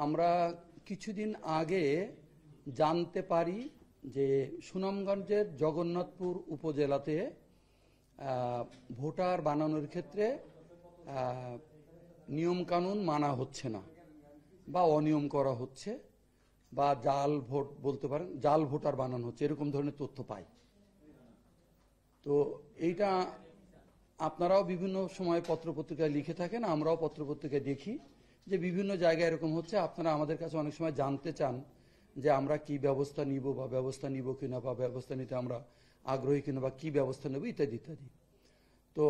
আমরা কিছুদিন আগে জানতে পারি যে সুনামগঞ্জের জগন্নাথপুর উপজেলাতে ভোটার বানানোর ক্ষেত্রে নিয়মকানুন মানা হচ্ছে না বা অনিয়ম করা হচ্ছে বা জাল ভোট বলতে পারেন, জাল ভোটার বানানো হচ্ছে, এরকম ধরনের তথ্য পাই। তো এইটা আপনারাও বিভিন্ন সময় পত্রপত্রিকায় লিখে থাকেন, আমরাও পত্রপত্রিকায় দেখি যে বিভিন্ন জায়গায় এরকম হচ্ছে। আপনারা আমাদের কাছে অনেক সময় জানতে চান যে আমরা কি ব্যবস্থা নিব বা ব্যবস্থা নিব কিনা বা ব্যবস্থা নিতে আমরা আগ্রহী কিনা বা কি ব্যবস্থা নেব ইত্যাদি ইত্যাদি। তো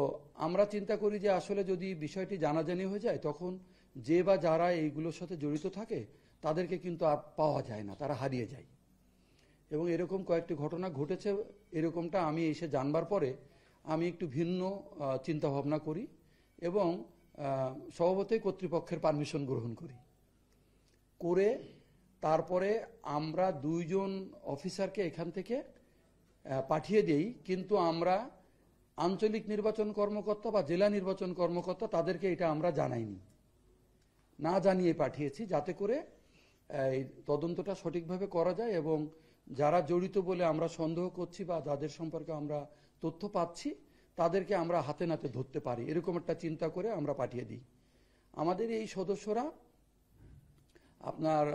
আমরা চিন্তা করি যে আসলে যদি বিষয়টি জানাজানি হয়ে যায় তখন যে বা যারা এইগুলোর সাথে জড়িত থাকে তাদেরকে কিন্তু আর পাওয়া যায় না, তারা হারিয়ে যায়। এবং এরকম কয়েকটি ঘটনা ঘটেছে। এরকমটা আমি এসে জানবার পরে আমি একটু ভিন্ন চিন্তা ভাবনা করি এবং স্বভাবতই কর্তৃপক্ষের পারমিশন গ্রহণ করে তারপরে আমরা 2 জন অফিসারকে এখান থেকে পাঠিয়ে দেই। কিন্তু আমরা আঞ্চলিক নির্বাচন কর্মকর্তা বা জেলা নির্বাচন কর্মকর্তা তাদেরকে এটা আমরা জানাইনি, না জানিয়ে পাঠিয়েছি, যাতে করে এই তদন্তটা সঠিকভাবে করা যায় এবং যারা জড়িত বলে আমরা সন্দেহ করছি বা যাদের সম্পর্কে আমরা তথ্য পাচ্ছি তাদেরকে আমরা হাতে নাতে ধরতে পারি, এরকম একটা চিন্তা করে আমরা পাঠিয়ে দিই। আমাদের এই সদস্যরা আপনার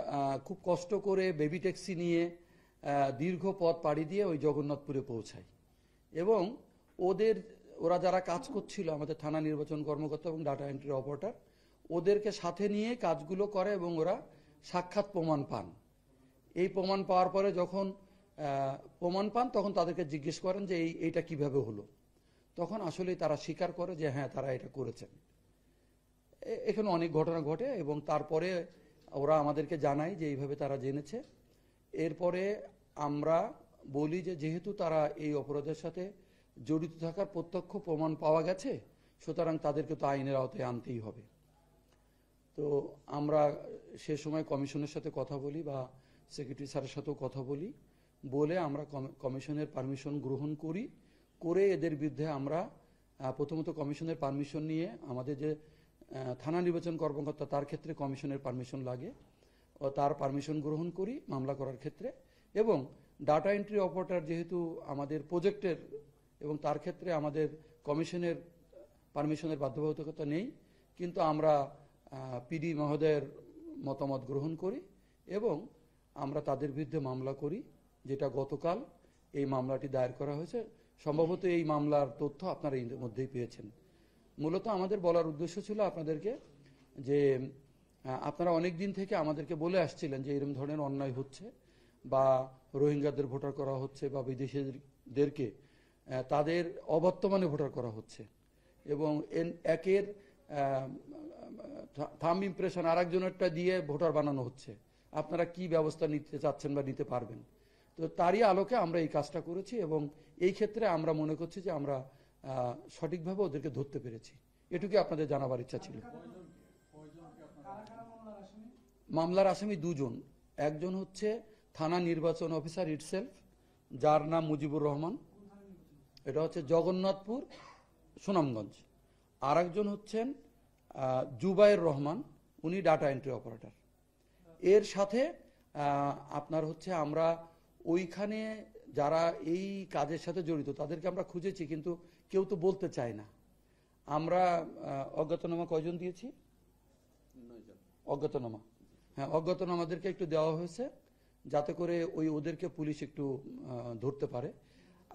খুব কষ্ট করে বেবি ট্যাক্সি নিয়ে দীর্ঘ পথ পাড়ি দিয়ে ওই জগন্নাথপুরে পৌঁছায় এবং ওরা যারা কাজ করছিল, আমাদের থানা নির্বাচন কর্মকর্তা এবং ডাটা এন্ট্রি অপারেটর, ওদেরকে সাথে নিয়ে কাজগুলো করে এবং ওরা সাক্ষাৎ প্রমাণ পান। এই প্রমাণ পাওয়ার পরে যখন প্রমাণ পান তখন তাদেরকে জিজ্ঞেস করেন যে এইটা কিভাবে হলো। তখন আসলে তারা স্বীকার করে যে হ্যাঁ, তারা এটা করেছেন। এখানে অনেক ঘটনা ঘটে এবং তারপরে ওরা আমাদেরকে জানায় যে এইভাবে তারা জেনেছে। এরপরে আমরা বলি যে যেহেতু তারা এই অপরাধের সাথে জড়িত থাকার প্রত্যক্ষ প্রমাণ পাওয়া গেছে, সুতরাং তাদেরকে তো আইনের আওতায় আনতেই হবে। তো আমরা সে সময় কমিশনের সাথে কথা বলি বা সেক্রেটারি স্যারের সাথেও কথা বলে আমরা কমিশনের পারমিশন গ্রহণ করে এদের বিরুদ্ধে আমরা প্রথমত কমিশনের পারমিশন নিয়ে, আমাদের যে থানা নির্বাচন কর্মকর্তা তার ক্ষেত্রে কমিশনের পারমিশন লাগে, ও তার পারমিশন গ্রহণ করি মামলা করার ক্ষেত্রে। এবং ডাটা এন্ট্রি অপারেটর যেহেতু আমাদের প্রজেক্টের এবং তার ক্ষেত্রে আমাদের কমিশনের পারমিশনের বাধ্যবাধকতা নেই, কিন্তু আমরা পিডি মহোদয়ের মতামত গ্রহণ করি এবং আমরা তাদের বিরুদ্ধে মামলা করি, যেটা গতকাল এই মামলাটি দায়ের করা হয়েছে। সম্ভবত এই মামলার তথ্য আপনারা এর মধ্যেই পেয়েছেন। মূলত আমাদের বলার উদ্দেশ্য ছিল আপনাদেরকে যে আপনারা অনেক দিন থেকে আমাদেরকে বলে আসছিলেন যে এরকম ধরনের অন্যায় হচ্ছে বা রোহিঙ্গাদের ভোটার করা হচ্ছে বা বিদেশিদেরকে তাদের অবর্তমানে ভোটার করা হচ্ছে এবং একের থাম্ব ইমপ্রেশন আরেকজনেরটা দিয়ে ভোটার বানানো হচ্ছে। আপনারা কি ব্যবস্থা নিতে চাচ্ছেন বা নিতে পারবেন? তো তারই আলোকে আমরা এই কাজটা করেছি এবং এই ক্ষেত্রে আমরা মনে করছি যে আমরা সঠিকভাবে ওদেরকে ধরতে পেরেছি। এটুকুই আপনাদের জানাবার ইচ্ছা ছিল। মামলার আসামি 2 জন। একজন হচ্ছে থানা নির্বাচন অফিসার ইটসেলফ, যার নাম মুজিবুর রহমান, এটা হচ্ছে জগন্নাথপুর সুনামগঞ্জ। আর একজন হচ্ছেন জুবাইর রহমান, উনি ডাটা এন্ট্রি অপারেটর। এর সাথে আপনার হচ্ছে আমরা ওইখানে যারা এই কাজের সাথে জড়িত তাদেরকে আমরা খুঁজেছি, কিন্তু কেউ তো বলতে চায় না। আমরা অজ্ঞাতনামা কয়জন দিয়েছি? 9 জন অজ্ঞাতনামা। হ্যাঁ, অজ্ঞাতনামাদেরকে একটু দেওয়া হয়েছে যাতে করে ওদেরকে পুলিশ একটু ধরতে পারে।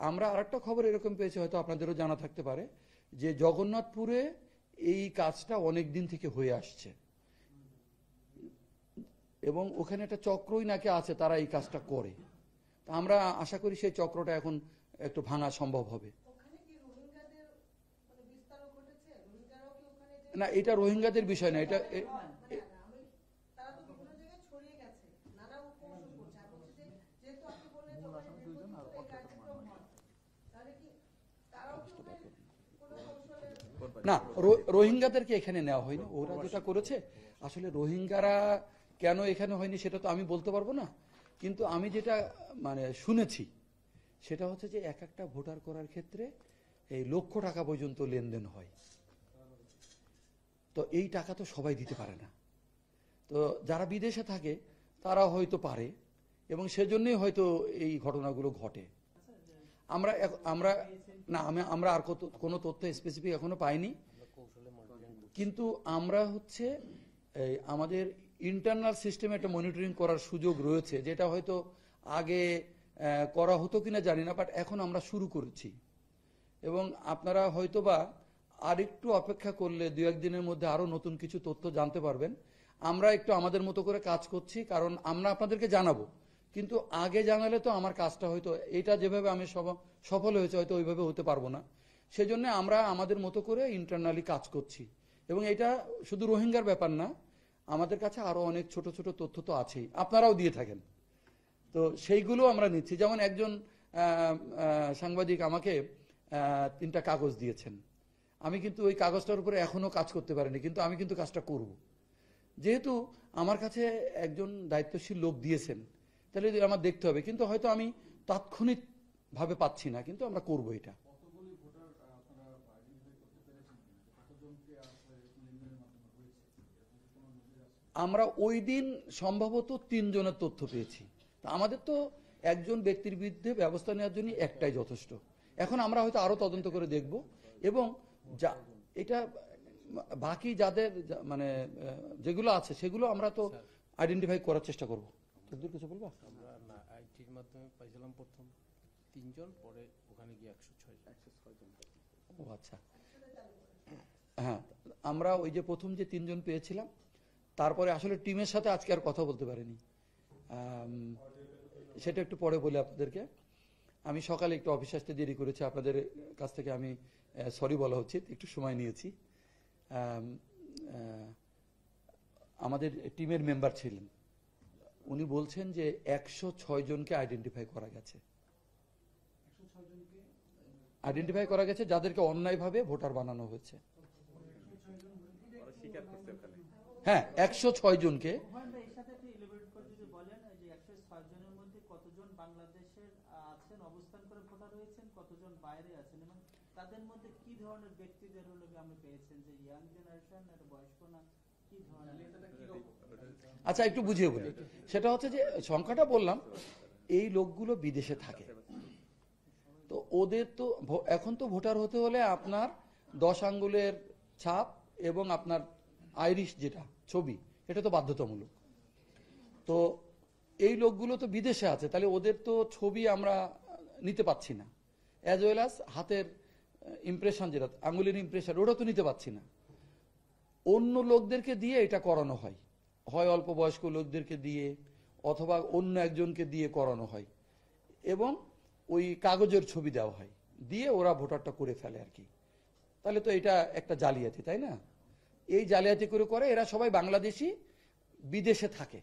আমরা আরেকটা খবর এরকম পেয়েছি, হয়তো আপনাদেরও জানা থাকতে পারে, যে জগন্নাথপুরে এই কাজটা অনেক দিন থেকে হয়ে আসছে এবং ওখানে একটা চক্রই নাকি আছে, তারা এই কাজটা করে। তা আমরা আশা করি সেই চক্রটা এখন একটু ভাঙা সম্ভব হবে। না, এটা রোহিঙ্গাদের বিষয় না, এটা না, রোহিঙ্গাদেরকে এখানে নেওয়া হয়নি। ওরা যেটা করেছে, আসলে রোহিঙ্গারা কেন এখানে হয়নি সেটা তো আমি বলতে পারবো না, কিন্তু আমি যেটা শুনেছি সেটা হচ্ছে যে এক একটা ভোটার করার ক্ষেত্রে এই লক্ষ টাকা পর্যন্ত লেনদেন হয়। তো এই টাকা তো সবাই দিতে পারে না। তো যারা বিদেশে থাকে তারা হয়তো পারে, এবং সেজন্যই হয়তো এই ঘটনাগুলো ঘটে। আমরা আমরা না আমরা আর কোনো তথ্য স্পেসিফিক এখনো পাইনি, কিন্তু আমরা হচ্ছে আমাদের ইন্টারনাল সিস্টেমে একটা মনিটরিং করার সুযোগ রয়েছে, যেটা হয়তো আগে করা হতো কিনা জানি না, বাট এখন আমরা শুরু করেছি। এবং আপনারা হয়তোবা আরেকটু অপেক্ষা করলে 2-1 দিনের মধ্যে আরো নতুন কিছু তথ্য জানতে পারবেন। আমরা একটু আমাদের মতো করে কাজ করছি, কারণ আমরা আপনাদেরকে জানাবো, কিন্তু আগে জানালে তো আমার কাজটা হয়তো এটা যেভাবে আমি সফল হয়েছে হয়তো ওইভাবে হতে পারবো না। সেজন্য আমরা আমাদের মতো করে ইন্টারনালি কাজ করছি, এবং এটা শুধু রোহিঙ্গার ব্যাপার না, আমাদের কাছে আরো অনেক ছোট ছোট তথ্য তো আছেই, আপনারাও দিয়ে থাকেন। তো সেইগুলো আমরা নিচ্ছি। যেমন একজন সাংবাদিক আমাকে 3টা কাগজ দিয়েছেন, আমি কিন্তু ওই কাগজটার উপরে এখনো কাজ করতে পারিনি, কিন্তু আমি কিন্তু কাজটা করব। যেহেতু আমার কাছে একজন দায়িত্বশীল লোক দিয়েছেন, তাহলে আমার দেখতে হবে, কিন্তু হয়তো আমি তাৎক্ষণিক ভাবে পাচ্ছি না, কিন্তু আমরা করব এটা। আমরা ওই দিন সম্ভবত 3 জনের তথ্য পেয়েছি। আমাদের তো একজন ব্যক্তির বিরুদ্ধে ব্যবস্থা নেওয়ার জন্য একটাই যথেষ্ট। এখন আমরা হয়তো আরো তদন্ত করে দেখব, এবং এটা বাকি যাদের মানে যেগুলো আছে সেগুলো আমরা তো আইডেন্টিফাই করার চেষ্টা করব। তোদের কিছু বলবো? আমরা না আইটির মাধ্যমে পাইছিলাম প্রথম 3 জন, পরে ওখানে গিয়ে 106 জন। ও আচ্ছা, হ্যাঁ, আমরা ওই যে প্রথম যে 3 জন পেয়েছিলাম, তারপরে আসলে টিমের সাথে আজকে আর কথা বলতে পারিনি, সেটা একটু পরে বলি আপনাদেরকে। আমি সকালে একটু অফিস আসতে দেরি করেছি, আপনাদের কাছ থেকে আমি সরি বলা উচিত, একটু সময় নিয়েছি। আমাদের টিমের মেম্বার ছিলেন, উনি বলছেন যে 106 জনকে আইডেন্টিফাই করা গেছে, যাদেরকে অন্যায়ভাবে ভোটার বানানো হয়েছে। হ্যাঁ, 106 জনকে। তাদের মধ্যে কি ধরনের ব্যক্তিদের হলো আমরা পেয়েছেন, যে ইয়াং জেনারেশন না বয়স্ক, না কি ধরনের? আচ্ছা, একটু বুঝিয়ে বলি। সেটা হচ্ছে যে সংখ্যাটা বললাম, এই লোকগুলো বিদেশে থাকে, তো ওদের তো এখন তো ভোটার হতে হলে আপনার 10 আঙ্গুলের ছাপ এবং আপনার আইরিশ যেটা ছবি, এটা তো বাধ্যতামূলক। তো এই লোকগুলো তো বিদেশে আছে, তাহলে ওদের তো ছবি আমরা নিতে পাচ্ছি না, অ্যাজ ওয়েল অ্যাজ হাতের ইমপ্রেশন, যেটা আঙ্গুলের ইমপ্রেশন, ওটা তো নিতে পাচ্ছি না। অন্য লোকদেরকে দিয়ে এটা করানো হয়, হয় অল্প বয়স্ক লোকদেরকে দিয়ে, অথবা অন্য একজনকে দিয়ে করানো হয়, এবং ওই কাগজের ছবি দেওয়া হয়, দিয়ে ওরা ভোটারটা করে ফেলে আর কি। তাহলে তো এটা একটা জালিয়াতি, তাই না? এই জালিয়াতি করে এরা সবাই বাংলাদেশি, বিদেশে থাকে।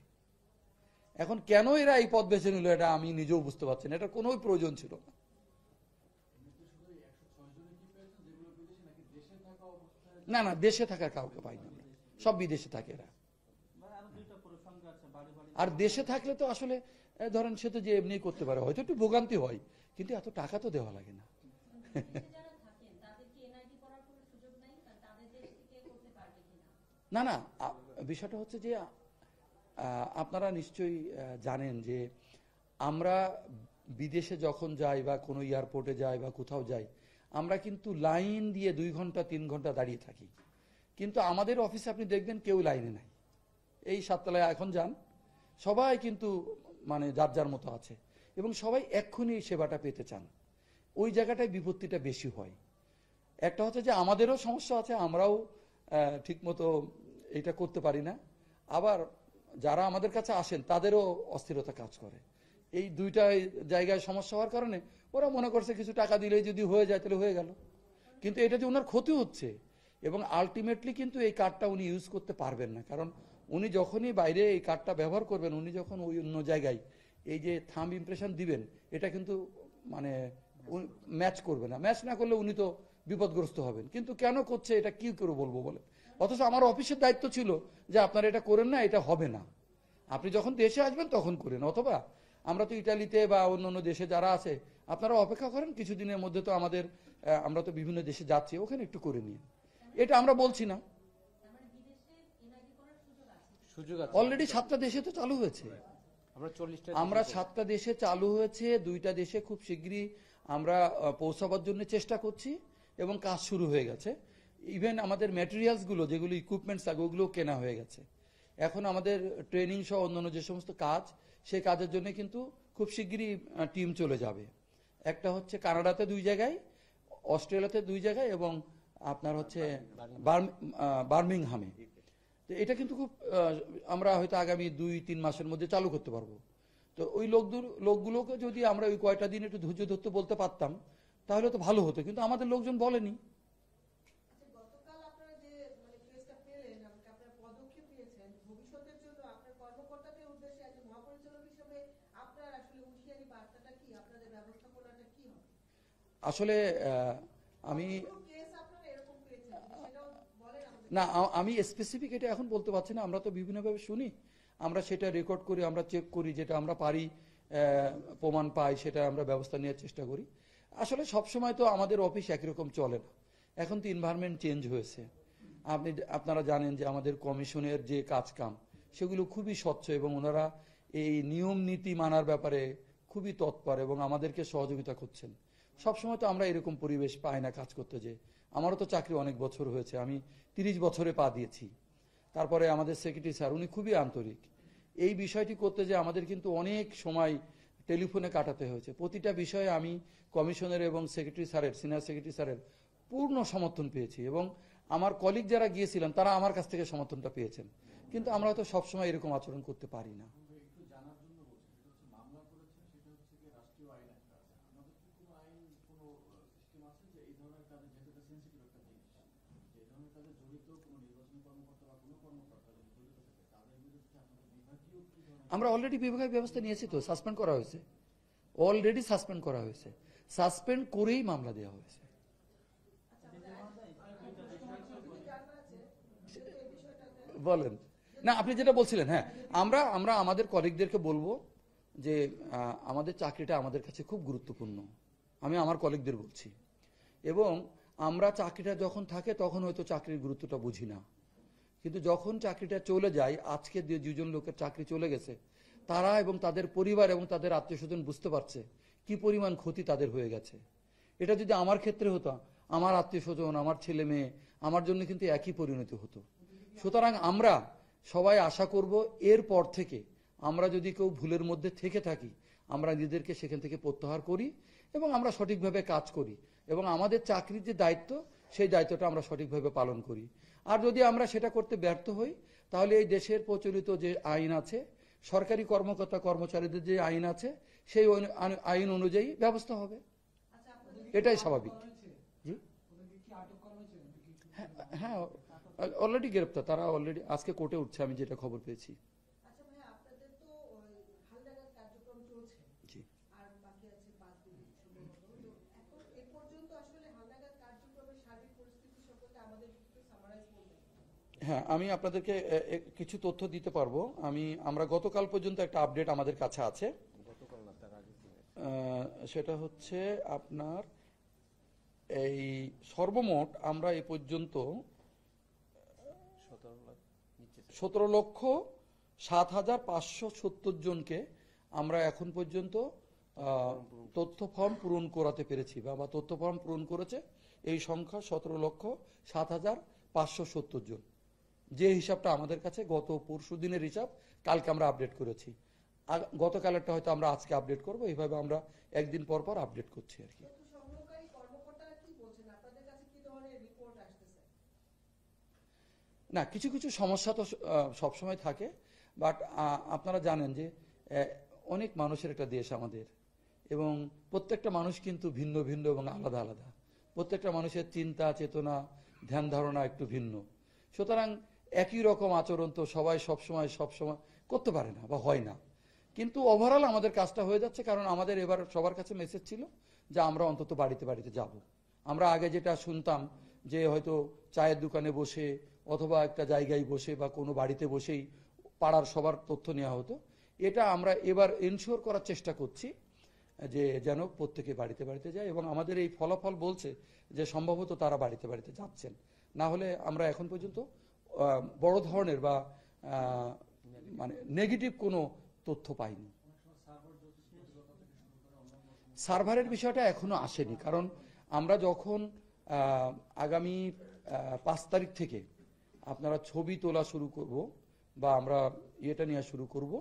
এখন কেন এরা এই পথ বেছে নিল এটা আমি নিজেও বুঝতে পারছি না, এটা কোনো প্রয়োজন ছিল না। না না, দেশে থাকার কাউকে পাই না, সব বিদেশে থাকে এরা। আর দেশে থাকলে তো আসলে ধরেন সে তো যে এমনি করতে পারে, হয়তো একটু ভোগান্তি হয়, কিন্তু এত টাকা তো দেওয়া লাগে না। না না, বিষয়টা হচ্ছে যে আপনারা নিশ্চয়ই জানেন যে আমরা বিদেশে যখন যাই বা কোনো এয়ারপোর্টে যাই বা কোথাও যাই, আমরা কিন্তু লাইন দিয়ে 2 ঘন্টা 3 ঘন্টা দাঁড়িয়ে থাকি, কিন্তু আমাদের অফিসে আপনি দেখবেন কেউ লাইনে নাই। এই 7 তলায় এখন যান, সবাই কিন্তু মানে যার যার মতো আছে, এবং সবাই এক্ষুনি সেবাটা পেতে চান। ওই জায়গাটায় বিপত্তিটা বেশি হয়। একটা হচ্ছে যে আমাদেরও সমস্যা আছে, আমরাও ঠিকমতো এটা করতে পারি না, আবার যারা আমাদের কাছে আসেন তাদেরও অস্থিরতা কাজ করে। এই দুইটা জায়গায় সমস্যা হওয়ার কারণে ওরা মনে করছে কিছু টাকা দিলেই যদি হয়ে যায় তাহলে হয়ে গেল, কিন্তু এটা যে ওনার ক্ষতি হচ্ছে, এবং আলটিমেটলি কিন্তু এই কার্ডটা উনি ইউজ করতে পারবেন না, কারণ উনি যখনই বাইরে এই কার্ডটা ব্যবহার করবেন, উনি যখন ওই অন্য জায়গায় এই যে থাম্ব ইমপ্রেশন দিবেন, এটা কিন্তু মানে ম্যাচ করবে না। ম্যাচ না করলে উনি তো বিপদগ্রস্ত হবেন, কিন্তু কেন করছে এটা কি করে বলবো বলে। অথচ আমার অফিসের দায়িত্ব ছিল যে আপনারা এটা করেন না, এটা হবে না, আপনি যখন দেশে আসবেন তখন করেন, অথবা আমরা তো ইটালিতে বা অন্য দেশে যারা আছে আপনারা অপেক্ষা করেন, কিছুদিনের মধ্যে তো আমাদের আমরা তো বিভিন্ন দেশে যাচ্ছি, ওখানে একটু করে নিন। এটা আমরা বলছি না, সুযোগ আছে। অলরেডি 7টা দেশে তো চালু হয়েছে। আমরা 40টা আমরা 7টা দেশে চালু হয়েছে, 2টা দেশে খুব শিগগিরই আমরা পৌঁছাবার জন্য চেষ্টা করছি এবং কাজ শুরু হয়ে গেছে। ইভেন আমাদের ম্যাটেরিয়ালসগুলো যেগুলো ইকুইপমেন্টস থাকে ওগুলো কেনা হয়ে গেছে। এখন আমাদের ট্রেনিং সহ অন্যান্য যে সমস্ত কাজ, সেই কাজের জন্য কিন্তু খুব শিগগিরই টিম চলে যাবে। একটা হচ্ছে কানাডাতে 2 জায়গায়, অস্ট্রেলিয়াতে 2 জায়গায় এবং আপনার হচ্ছে বার্মিংহামে। তো এটা কিন্তু খুব আমরা হয়তো আগামী 2-3 মাসের মধ্যে চালু করতে পারবো। তো ওই লোকগুলোকে যদি আমরা ওই কয়টা দিন একটু ধৈর্য ধরতে বলতে পারতাম তাহলে তো ভালো হতো, কিন্তু আমাদের লোকজন বলেনি। আচ্ছা, গতকাল আপনারা যে কেসটা পেলেন, আপনারা পদক্ষেপ নিয়েছেন, ভবিষ্যতের জন্য আপনার কর্মকর্তাদের উদ্দেশ্যে একজন মহাপরিচালক হিসেবে আপনার আসলে হুঁশিয়ারি বার্তাটা কি, আপনাদের ব্যবস্থাপনাটা কি হবে? আসলে আমি কেস আপনারা এরকম পেয়েছেন, সেটাও বলেন আমাদের। না, আমি স্পেসিফিক এটা এখন বলতে পারছি না। আমরা তো বিভিন্নভাবে শুনি, আমরা সেটা রেকর্ড করি, আমরা চেক করি, যেটা আমরা পারি প্রমাণ পাই সেটা আমরা ব্যবস্থা নেওয়ার চেষ্টা করি। আসলে সবসময় তো আমাদের অফিস একই রকম চলে না, এখন তো এনভায়রনমেন্ট চেঞ্জ হয়েছে। আপনারা জানেন যে আমাদের কমিশনের যে কাজকাম সেগুলো খুবই স্বচ্ছ এবং ওনারা এই নিয়ম নীতি মানার ব্যাপারে খুবই তৎপর এবং আমাদেরকে সহযোগিতা করছেন। সবসময় তো আমরা এরকম পরিবেশ পাই না কাজ করতে। যে আমারও তো চাকরি অনেক বছর হয়েছে, আমি 30 বছরে পা দিয়েছি। তারপরে আমাদের সেক্রেটারি স্যার উনি খুবই আন্তরিক। এই বিষয়টি করতে যে আমাদের কিন্তু অনেক সময় টেলিফোনে কাটাতে হয়েছে। প্রতিটা বিষয়ে আমি কমিশনের এবং সেক্রেটারি স্যারের, সিনিয়র সেক্রেটারি স্যারের পূর্ণ সমর্থন পেয়েছি এবং আমার কলিগ যারা গিয়েছিলেন তারা আমার কাছ থেকে সমর্থনটা পেয়েছেন। কিন্তু আমরা তো সবসময় এরকম আচরণ করতে পারি না। আমরা অলরেডি বিভাগীয় ব্যবস্থা নিয়েছি, তো সাসপেন্ড করা হয়েছে, অলরেডি সাসপেন্ড করা হয়েছে, সাসপেন্ড করেই মামলা দেওয়া হয়েছে। বলেন না, আপনি যেটা বলছিলেন। হ্যাঁ, আমরা আমাদের কলিগদেরকে বলবো যে আমাদের চাকরিটা আমাদের কাছে খুব গুরুত্বপূর্ণ। আমি আমার কলিগদের বলছি, এবং আমরা চাকরিটা যখন থাকে তখন হয়তো চাকরির গুরুত্বটা বুঝি না, কিন্তু যখন চাকরিটা চলে যায়, আজকে যে 2জন লোকের চাকরি চলে গেছে, তারা এবং তাদের পরিবার এবং তাদের আত্মীয় স্বজন বুঝতে পারছে কি পরিমাণ ক্ষতি তাদের হয়ে গেছে। এটা যদি আমার ক্ষেত্রে হতো, আমার আত্মীয় স্বজন, আমার ছেলে মেয়ে, আমার জন্য কিন্তু একই পরিণতি হতো। সুতরাং আমরা সবাই আশা করব এরপর থেকে আমরা যদি কেউ ভুলের মধ্যে থেকে থাকি, আমরা নিজেদেরকে সেখান থেকে প্রত্যাহার করি এবং আমরা সঠিকভাবে কাজ করি এবং আমাদের চাকরির যে দায়িত্ব সেই দায়িত্বটা আমরা সঠিকভাবে পালন করি। আর যদি আমরা সেটা করতে ব্যর্থ হই, তাহলে এই দেশের প্রচলিত যে আইন আছে, সরকারি কর্মকর্তা কর্মচারীদের যে আইন আছে, সেই আইন অনুযায়ী ব্যবস্থা হবে। এটাই স্বাভাবিক। জি, হ্যাঁ, অলরেডি গ্রেপ্তার, তারা অলরেডি আজকে কোর্টে উঠছে, আমি যেটা খবর পেয়েছি। আচ্ছা ভাই, আপনাদের তো হালনাগাদ কার্যক্রম চলছে, জি, আর বাকি আছে 5 দিন সম্ভবত। তো এখন এ পর্যন্ত আসলে হালনাগাদ কার্যক্রমের সার্বিক পরিস্থিতি সম্পর্কে আমাদের একটু সামারাইজ করবেন? হ্যাঁ, আমি আপনাদেরকে কিছু তথ্য দিতে পারবো। আমরা গতকাল পর্যন্ত একটা আপডেট আমাদের কাছে আছে। গতকাল না, তার আগে সেটা হচ্ছে আপনার এই সর্বমোট আমরা এ পর্যন্ত 17,07,570 জনকে আমরা এখন পর্যন্ত তথ্য ফর্ম পূরণ করাতে পেরেছি, বা তথ্য ফর্ম পূরণ করেছে এই সংখ্যা 17,07,570 জন। যে হিসাবটা আমাদের কাছে গত পরশু দিনের হিসাব, কালকে আমরা আপডেট করেছি। গতকালেরটা হয়তো আমরা আজকে আপডেট করব, এইভাবে আমরা একদিন পর পর আপডেট করছি আর কি। সংগ্রহকারী কর্মকর্তারা কি বলছেন, আপনাদের কাছে কি ধরনের রিপোর্ট আসতেছে? না, কিছু কিছু সমস্যা তো সবসময় থাকে, বাট আপনারা জানেন যে অনেক মানুষের একটা দেশ আমাদের, এবং প্রত্যেকটা মানুষ কিন্তু ভিন্ন ভিন্ন এবং আলাদা আলাদা। প্রত্যেকটা মানুষের চিন্তা চেতনা ধ্যান ধারণা একটু ভিন্ন। সুতরাং একই রকম আচরণ তো সবাই সবসময় করতে পারে না বা হয় না, কিন্তু ওভারঅল আমাদের কাজটা হয়ে যাচ্ছে। কারণ আমাদের এবার সবার কাছে মেসেজ ছিল যে আমরা অন্তত বাড়িতে বাড়িতে যাব। আমরা আগে যেটা শুনতাম যে হয়তো চায়ের দোকানে বসে অথবা একটা জায়গায় বসে বা কোনো বাড়িতে বসেই পাড়ার সবার তথ্য নেওয়া হতো, এটা আমরা এবার এনশিওর করার চেষ্টা করছি যে যেন প্রত্যেকে বাড়িতে বাড়িতে যায়, এবং আমাদের এই ফলাফল বলছে যে সম্ভবত তারা বাড়িতে বাড়িতে যাচ্ছেন। না হলে আমরা এখন পর্যন্ত বড় ধরনের বা মানে নেগেটিভ কোনো তথ্য পাইনি। সার্ভারের বিষয়টা এখনো আসেনি, কারণ আমরা যখন আগামী 5 তারিখ থেকে আপনারা ছবি তোলা শুরু করব বা আমরা ইয়েটা নেওয়া শুরু করব,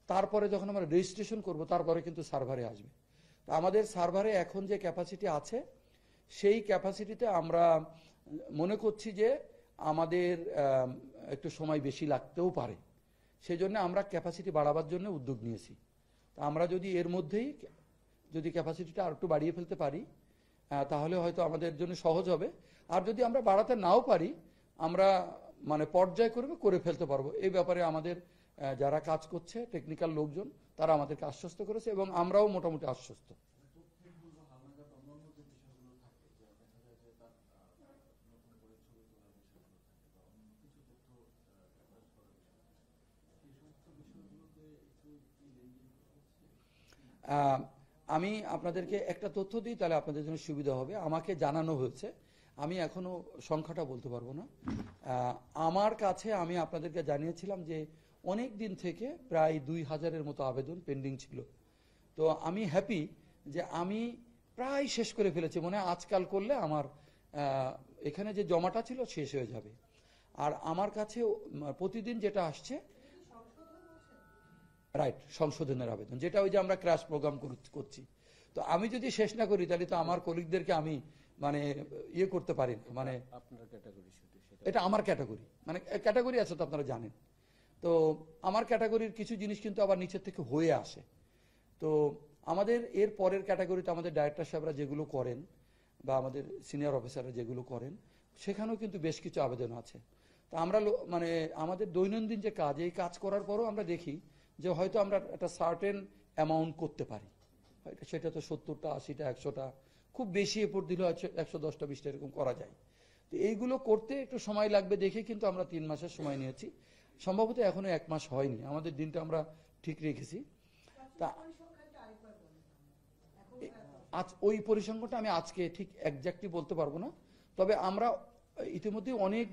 তারপরে যখন আমরা রেজিস্ট্রেশন করব তারপরে কিন্তু সার্ভারে আসবে। তো আমাদের সার্ভারে এখন যে ক্যাপাসিটি আছে সেই ক্যাপাসিটিতে আমরা মনে করছি যে আমাদের একটু সময় বেশি লাগতেও পারে, সেই জন্য আমরা ক্যাপাসিটি বাড়াবার জন্য উদ্যোগ নিয়েছি। তা আমরা যদি এর মধ্যেই যদি ক্যাপাসিটিটা আর একটু বাড়িয়ে ফেলতে পারি তাহলে হয়তো আমাদের জন্য সহজ হবে। আর যদি আমরা বাড়াতে নাও পারি আমরা মানে পর্যায়ক্রমে করে ফেলতে পারবো। এই ব্যাপারে আমাদের যারা কাজ করছে টেকনিক্যাল লোকজন তারা আমাদেরকে আশ্বস্ত করেছে এবং আমরাও মোটামুটি আশ্বস্ত। আমি আপনাদেরকে একটা তথ্য দিই, তাহলে আপনাদের জন্য সুবিধা হবে। আমাকে জানানো হয়েছে, আমি এখনো সংখ্যাটা বলতে পারবো না। আমার কাছে আমি আপনাদেরকে জানিয়েছিলাম যে অনেক দিন থেকে প্রায় 2000-এর মতো আবেদন পেন্ডিং ছিল। তো আমি হ্যাপি যে আমি প্রায় শেষ করে ফেলেছি, মনে হয় আজকাল করলে আমার এখানে যে জমাটা ছিল শেষ হয়ে যাবে। আর আমার কাছে প্রতিদিন যেটা আসছে রাইট সংশোধনের আবেদন, যেটা ওই যে আমরা ক্র্যাশ প্রোগ্রাম করছি। তো আমি যদি শেষ না করি তাহলে তো আমার কলিগদেরকে আমি মানে ইয়ে করতে পারি না, মানে আপনার ক্যাটাগরি শুধু সেটা এটা আমার ক্যাটাগরি, মানে ক্যাটাগরি আছে তো আপনারা জানেন। তো আমার ক্যাটাগরির কিছু জিনিস কিন্তু আবার নিচের থেকে হয়ে আসে। তো আমাদের এর পরের ক্যাটাগরিতে আমাদের ডাইরেক্টর সাহেবরা যেগুলো করেন বা আমাদের সিনিয়র অফিসাররা যেগুলো করেন সেখানেও কিন্তু বেশ কিছু আবেদন আছে। তো আমরা মানে আমাদের দৈনন্দিন যে কাজ, এই কাজ করার পরও আমরা দেখি যে হয়তো আমরা একটা সার্টেন অ্যামাউন্ট করতে পারি, হয়তো সেটা তো 70টা 80টা 100টা, খুব বেশি এফোর্ট দিলে 110টা 20টা এরকম করা যায়। তো এইগুলো করতে একটু সময় লাগবে দেখে কিন্তু আমরা 3 মাসের সময় নিয়েছি। সম্ভবত এখনো 1 মাস হয়নি, আমাদের দিনটা আমরা ঠিক রেখেছি। তা আজ ওই পরিসংখ্যানটা আমি আজকে ঠিক একজাক্টলি বলতে পারবো না, তবে আমরা ইতিমধ্যে অনেক